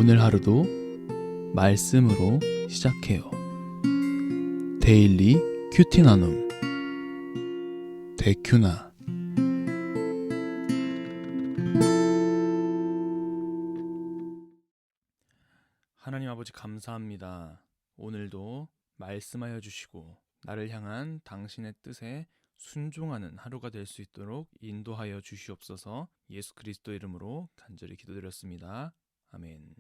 오늘 하루도 말씀으로 시작해요. 데일리 큐티 나눔 데큐나. 하나님 아버지 감사합니다. 오늘도 말씀하여 주시고 나를 향한 당신의 뜻에 순종하는 하루가 될 수 있도록 인도하여 주시옵소서. 예수 그리스도 이름으로 간절히 기도드렸습니다. 아멘.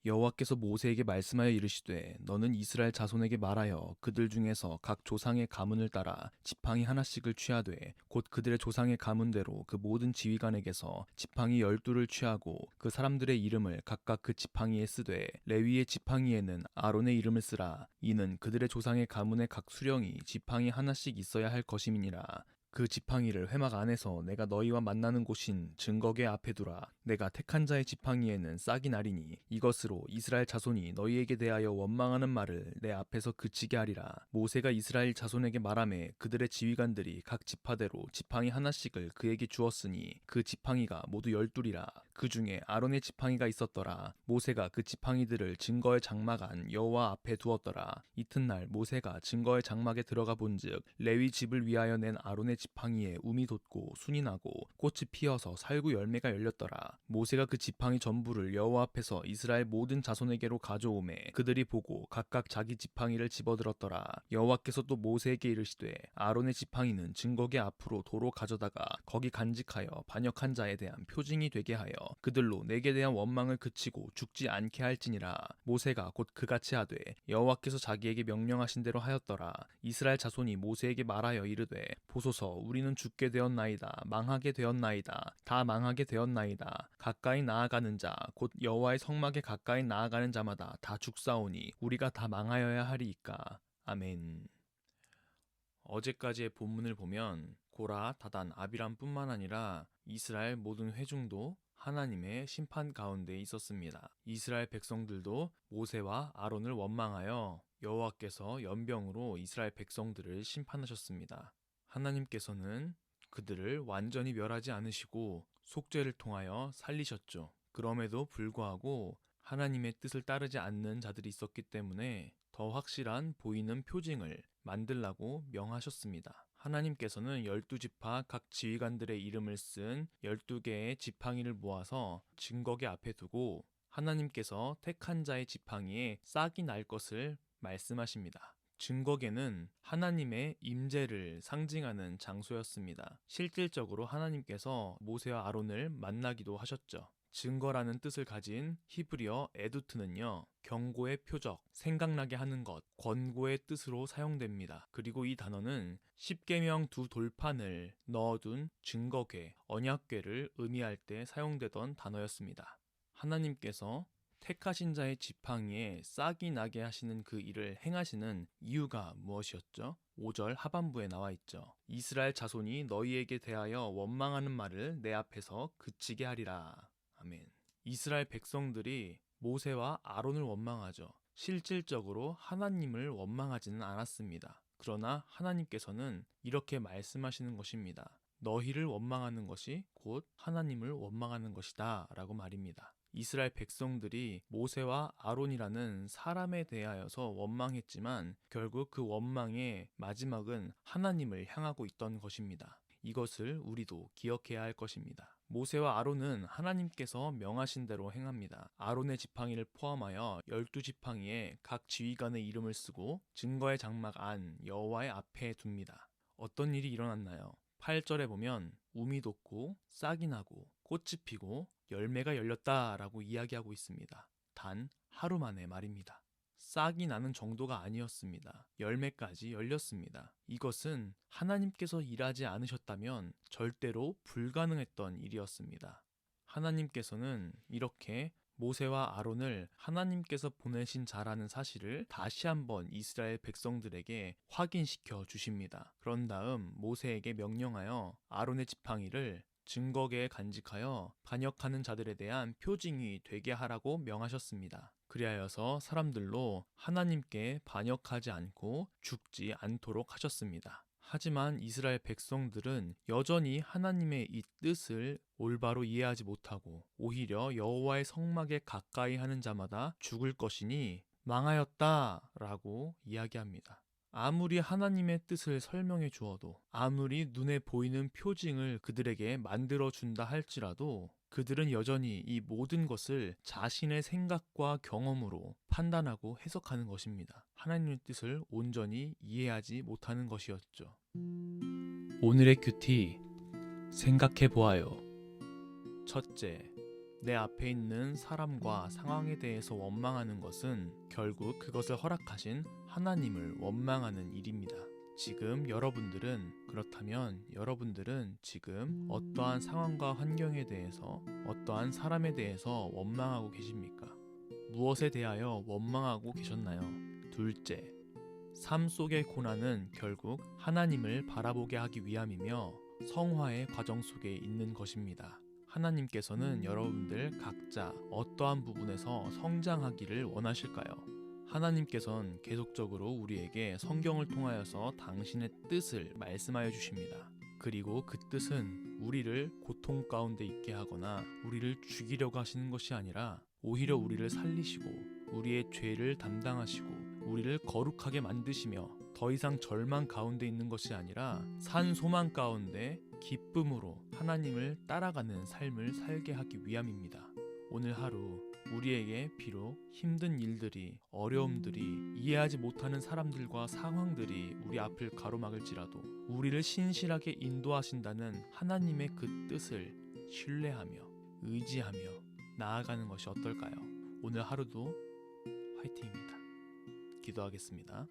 여호와께서 모세에게 말씀하여 이르시되 너는 이스라엘 자손에게 말하여 그들 중에서 각 조상의 가문을 따라 지팡이 하나씩을 취하되 곧 그들의 조상의 가문대로 그 모든 지휘관에게서 지팡이 12를 취하고 그 사람들의 이름을 각각 그 지팡이에 쓰되 레위의 지팡이에는 아론의 이름을 쓰라. 이는 그들의 조상의 가문의 각 수령이 지팡이 하나씩 있어야 할 것임이니라. 그 지팡이를 회막 안에서 내가 너희와 만나는 곳인 증거궤 앞에 두라. 내가 택한 자의 지팡이에는 싹이 나리니 이것으로 이스라엘 자손이 너희에게 대하여 원망하는 말을 내 앞에서 그치게 하리라. 모세가 이스라엘 자손에게 말하매 그들의 지휘관들이 각 지파대로 지팡이 하나씩을 그에게 주었으니 그 지팡이가 모두 12이라. 그 중에 아론의 지팡이가 있었더라. 모세가 그 지팡이들을 증거의 장막 안 여호와 앞에 두었더라. 이튿날 모세가 증거의 장막에 들어가 본즉 레위 집을 위하여 낸 아론의 지팡이에 움이 돋고 순이 나고 꽃이 피어서 살구 열매가 열렸더라. 모세가 그 지팡이 전부를 여호와 앞에서 이스라엘 모든 자손에게로 가져오매 그들이 보고 각각 자기 지팡이를 집어들었더라. 여호와께서 또 모세에게 이르시되 아론의 지팡이는 증거궤 앞으로 도로 가져다가 거기 간직하여 반역한 자에 대한 표징이 되게 하여 그들로 내게 대한 원망을 그치고 죽지 않게 할지니라. 모세가 곧 그같이 하되 여호와께서 자기에게 명령하신 대로 하였더라. 이스라엘 자손이 모세에게 말하여 이르되 보소서 우리는 죽게 되었나이다. 망하게 되었나이다. 다 망하게 되었나이다. 가까이 나아가는 자 곧 여호와의 성막에 가까이 나아가는 자마다 다 죽사오니 우리가 다 망하여야 하리이까. 아멘. 어제까지의 본문을 보면 고라, 다단, 아비람뿐만 아니라 이스라엘 모든 회중도 하나님의 심판 가운데 있었습니다. 이스라엘 백성들도 모세와 아론을 원망하여 여호와께서 연병으로 이스라엘 백성들을 심판하셨습니다. 하나님께서는 그들을 완전히 멸하지 않으시고 속죄를 통하여 살리셨죠. 그럼에도 불구하고 하나님의 뜻을 따르지 않는 자들이 있었기 때문에 더 확실한 보이는 표징을 만들라고 명하셨습니다. 하나님께서는 12지파 각 지휘관들의 이름을 쓴 12개의 지팡이를 모아서 증거궤 앞에 두고 하나님께서 택한 자의 지팡이에 싹이 날 것을 말씀하십니다. 증거궤는 하나님의 임재를 상징하는 장소였습니다. 실질적으로 하나님께서 모세와 아론을 만나기도 하셨죠. 증거라는 뜻을 가진 히브리어 에두트는요, 경고의 표적, 생각나게 하는 것, 권고의 뜻으로 사용됩니다. 그리고 이 단어는 십계명 두 돌판을 넣어둔 증거궤, 언약궤를 의미할 때 사용되던 단어였습니다. 하나님께서 택하신 자의 지팡이에 싹이 나게 하시는 그 일을 행하시는 이유가 무엇이었죠? 5절 하반부에 나와 있죠. 이스라엘 자손이 너희에게 대하여 원망하는 말을 내 앞에서 그치게 하리라. 아멘. 이스라엘 백성들이 모세와 아론을 원망하죠. 실질적으로 하나님을 원망하지는 않았습니다. 그러나 하나님께서는 이렇게 말씀하시는 것입니다. 너희를 원망하는 것이 곧 하나님을 원망하는 것이다 라고 말입니다. 이스라엘 백성들이 모세와 아론이라는 사람에 대하여서 원망했지만 결국 그 원망의 마지막은 하나님을 향하고 있던 것입니다. 이것을 우리도 기억해야 할 것입니다. 모세와 아론은 하나님께서 명하신 대로 행합니다. 아론의 지팡이를 포함하여 12지팡이에 각 지휘관의 이름을 쓰고 증거의 장막 안 여호와의 앞에 둡니다. 어떤 일이 일어났나요? 8절에 보면 움이 돋고 싹이 나고 꽃이 피고 열매가 열렸다라고 이야기하고 있습니다. 단 하루 만에 말입니다. 싹이 나는 정도가 아니었습니다. 열매까지 열렸습니다. 이것은 하나님께서 일하지 않으셨다면 절대로 불가능했던 일이었습니다. 하나님께서는 이렇게 모세와 아론을 하나님께서 보내신 자라는 사실을 다시 한번 이스라엘 백성들에게 확인시켜 주십니다. 그런 다음 모세에게 명령하여 아론의 지팡이를 증거궤에 간직하여 반역하는 자들에 대한 표징이 되게 하라고 명하셨습니다. 그리하여서 사람들로 하나님께 반역하지 않고 죽지 않도록 하셨습니다. 하지만 이스라엘 백성들은 여전히 하나님의 이 뜻을 올바로 이해하지 못하고 오히려 여호와의 성막에 가까이 하는 자마다 죽을 것이니 망하였다라고 이야기합니다. 아무리 하나님의 뜻을 설명해 주어도, 아무리 눈에 보이는 표징을 그들에게 만들어 준다 할지라도 그들은 여전히 이 모든 것을 자신의 생각과 경험으로 판단하고 해석하는 것입니다. 하나님의 뜻을 온전히 이해하지 못하는 것이었죠. 오늘의 큐티, 생각해 보아요. 첫째, 내 앞에 있는 사람과 상황에 대해서 원망하는 것은 결국 그것을 허락하신 하나님을 원망하는 일입니다. 지금 그렇다면 여러분들은 지금 어떠한 상황과 환경에 대해서, 어떠한 사람에 대해서 원망하고 계십니까? 무엇에 대하여 원망하고 계셨나요? 둘째, 삶 속의 고난은 결국 하나님을 바라보게 하기 위함이며 성화의 과정 속에 있는 것입니다. 하나님께서는 여러분들 각자 어떠한 부분에서 성장하기를 원하실까요? 하나님께서는 계속적으로 우리에게 성경을 통하여서 당신의 뜻을 말씀하여 주십니다. 그리고 그 뜻은 우리를 고통 가운데 있게 하거나 우리를 죽이려고 하시는 것이 아니라 오히려 우리를 살리시고 우리의 죄를 담당하시고 우리를 거룩하게 만드시며 더 이상 절망 가운데 있는 것이 아니라 산 소망 가운데 기쁨으로 하나님을 따라가는 삶을 살게 하기 위함입니다. 오늘 하루 우리에게 비록 힘든 일들이, 어려움들이, 이해하지 못하는 사람들과 상황들이 우리 앞을 가로막을지라도 우리를 신실하게 인도하신다는 하나님의 그 뜻을 신뢰하며 의지하며 나아가는 것이 어떨까요? 오늘 하루도 화이팅입니다. 기도하겠습니다.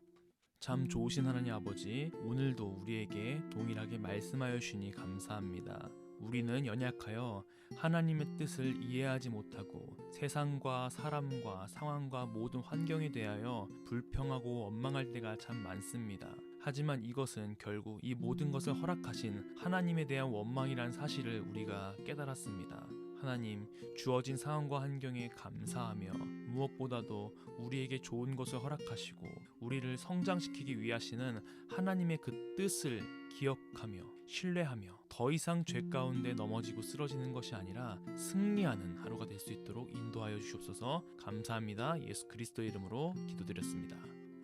참 좋으신 하나님 아버지, 오늘도 우리에게 동일하게 말씀하여 주시니 감사합니다. 우리는 연약하여 하나님의 뜻을 이해하지 못하고 세상과 사람과 상황과 모든 환경에 대하여 불평하고 원망할 때가 참 많습니다. 하지만 이것은 결국 이 모든 것을 허락하신 하나님에 대한 원망이란 사실을 우리가 깨달았습니다. 하나님, 주어진 상황과 환경에 감사하며 무엇보다도 우리에게 좋은 것을 허락하시고 우리를 성장시키기 위하시는 하나님의 그 뜻을 기억하며 신뢰하며 더 이상 죄 가운데 넘어지고 쓰러지는 것이 아니라 승리하는 하루가 될 수 있도록 인도하여 주시옵소서. 감사합니다. 예수 그리스도의 이름으로 기도드렸습니다.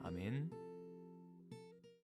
아멘.